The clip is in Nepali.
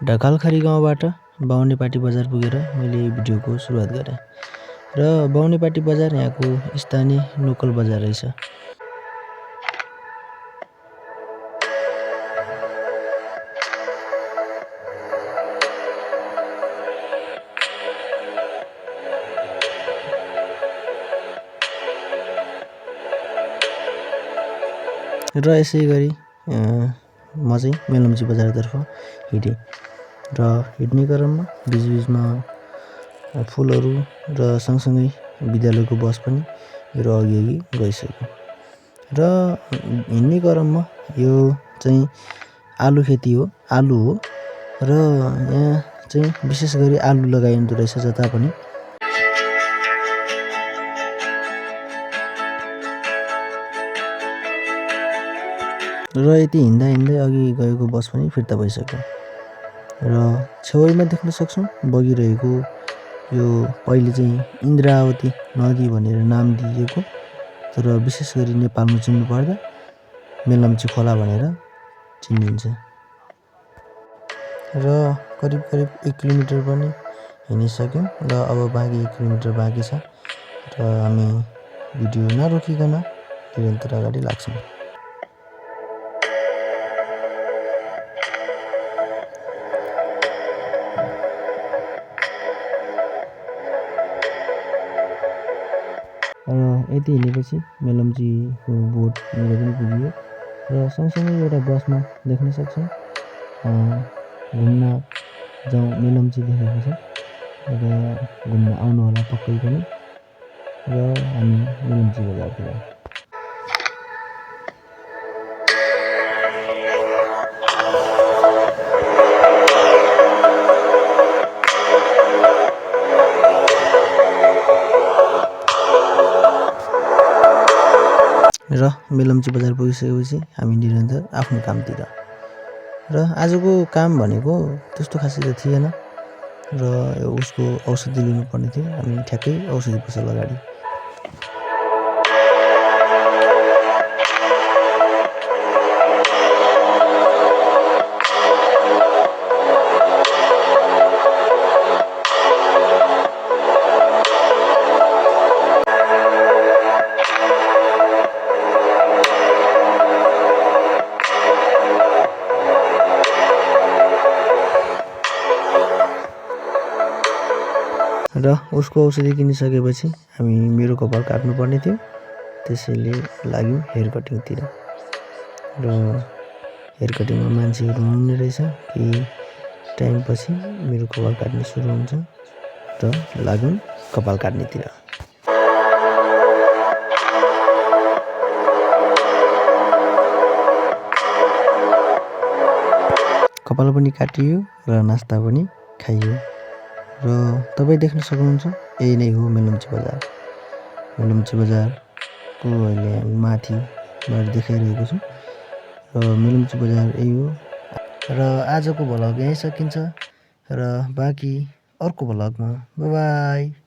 ढकालखारी गाउँबाट बाहुनेपाटी बजार पुगेर मैले भिडियोको सुरुवात गरेँ र बाहुनेपाटी बजार यहाँको स्थानीय लोकल बजार रहेछ। र यसै गरी म चाहिँ मेलम्ची बजारतर्फ हिँडेँ र हिँड्ने क्रममा बिचबिचमा फुलहरू र सँगसँगै विद्यालयको बस पनि मेरो अघि गइसक्यो र हिँड्ने क्रममा यो चाहिँ आलु खेती हो, आलु हो र यहाँ चाहिँ विशेष गरी आलु लगाइँदो रहेछ जता पनि। र यति हिँड्दा हिँड्दै अघि गएको बस पनि फिर्ता भइसक्यो र छेउमा देख्न सक्छौँ बगिरहेको यो पहिले चाहिँ इन्द्रावती नदी भनेर नाम दिएको तर विशेष गरी नेपालमा चिन्नु पर्दा मेलम्ची खोला भनेर चिनिन्छ र करिब 1 किलोमिटर पनि हिँडिसक्यौँ र अब बाँकी 1 किलोमिटर बाँकी छ र हामी भिडियो नरोकिकन निरन्तर अगाडि लाग्छौँ। र यति हिँडेपछि मेलम्चीको बोटतिर पनि पुगियो र सँगसँगै एउटा बसमा देख्न सक्छौँ घुम्न जाउँ मेलम्ची लेखेको छ र घुम्न आउनु होला पक्कै पनि र हामी मेलम्ची बजारतिर। र मेलम्ची बजार पुगिसकेपछि हामी निरन्तर आफ्नो कामतिर र आजको काम भनेको त्यस्तो खासै त थिएन र उसको औषधि लिनुपर्ने थियो। हामी ठ्याक्कै औषधि पसल अगाडि र उसको औषधि किनिसकेपछि हामी मेरो कपाल काट्नुपर्ने थियो, त्यसैले लाग्यौँ हेयर कटिङतिर र हेयर कटिङमा मान्छेहरू हुने रहेछ। केही टाइमपछि मेरो कपाल काट्ने सुरु हुन्छ र लाग्यौँ कपाल काट्नेतिर। कपाल पनि काटियो र नास्ता पनि खाइयो र तपाईँ देख्न सक्नुहुन्छ यही नै हो मेलम्ची बजार। मेलम्ची बजारको अहिले माथिबाट देखाइरहेको छु र मेलम्ची बजार यही हो र आजको भ्लग यहीँ सकिन्छ र बाँकी अर्को भ्लगमा बाई।